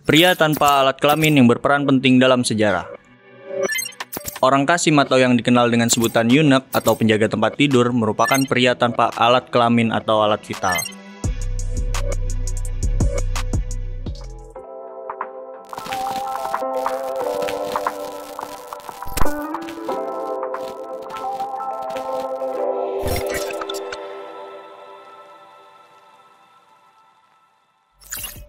Pria tanpa alat kelamin yang berperan penting dalam sejarah. Orang Qasim atau yang dikenal dengan sebutan eunuch atau penjaga tempat tidur merupakan pria tanpa alat kelamin atau alat vital.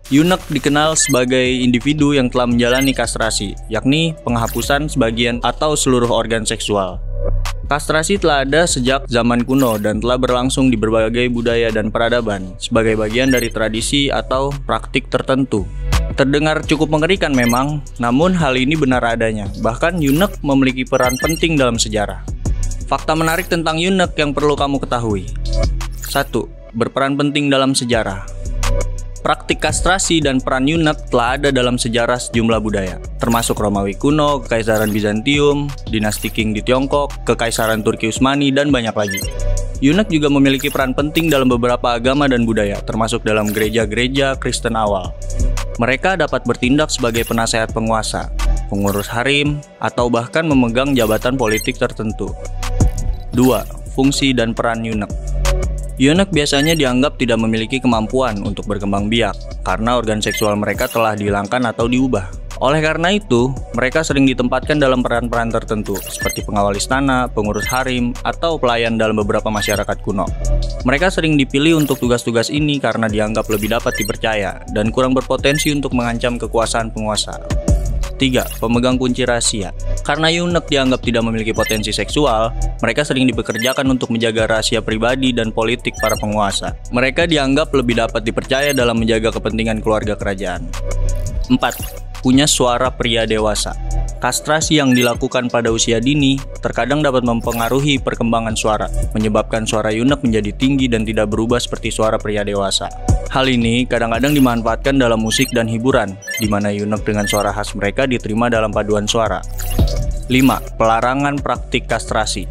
Eunuch dikenal sebagai individu yang telah menjalani kastrasi, yakni penghapusan sebagian atau seluruh organ seksual. Kastrasi telah ada sejak zaman kuno dan telah berlangsung di berbagai budaya dan peradaban sebagai bagian dari tradisi atau praktik tertentu. Terdengar cukup mengerikan memang, namun hal ini benar adanya. Bahkan eunuch memiliki peran penting dalam sejarah. Fakta menarik tentang eunuch yang perlu kamu ketahui. 1. Berperan penting dalam sejarah. Praktik kastrasi dan peran eunuch telah ada dalam sejarah sejumlah budaya, termasuk Romawi kuno, Kekaisaran Bizantium, dinasti Qing di Tiongkok, Kekaisaran Turki Utsmani, dan banyak lagi. Eunuch juga memiliki peran penting dalam beberapa agama dan budaya, termasuk dalam gereja-gereja Kristen awal. Mereka dapat bertindak sebagai penasehat penguasa, pengurus harem, atau bahkan memegang jabatan politik tertentu. 2. Fungsi dan peran eunuch. Eunuch biasanya dianggap tidak memiliki kemampuan untuk berkembang biak karena organ seksual mereka telah dihilangkan atau diubah. Oleh karena itu, mereka sering ditempatkan dalam peran-peran tertentu seperti pengawal istana, pengurus harem, atau pelayan dalam beberapa masyarakat kuno. Mereka sering dipilih untuk tugas-tugas ini karena dianggap lebih dapat dipercaya dan kurang berpotensi untuk mengancam kekuasaan penguasa. 3. Pemegang kunci rahasia. Karena eunuch dianggap tidak memiliki potensi seksual, mereka sering dipekerjakan untuk menjaga rahasia pribadi dan politik para penguasa. Mereka dianggap lebih dapat dipercaya dalam menjaga kepentingan keluarga kerajaan. 4. Punya suara pria dewasa. Kastrasi yang dilakukan pada usia dini terkadang dapat mempengaruhi perkembangan suara, menyebabkan suara eunuch menjadi tinggi dan tidak berubah seperti suara pria dewasa. Hal ini kadang-kadang dimanfaatkan dalam musik dan hiburan, di mana eunuch dengan suara khas mereka diterima dalam paduan suara. 5. Pelarangan praktik kastrasi.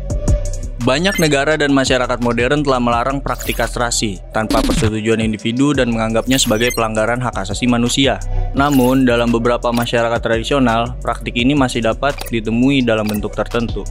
Banyak negara dan masyarakat modern telah melarang praktik kastrasi tanpa persetujuan individu dan menganggapnya sebagai pelanggaran hak asasi manusia. Namun, dalam beberapa masyarakat tradisional, praktik ini masih dapat ditemui dalam bentuk tertentu.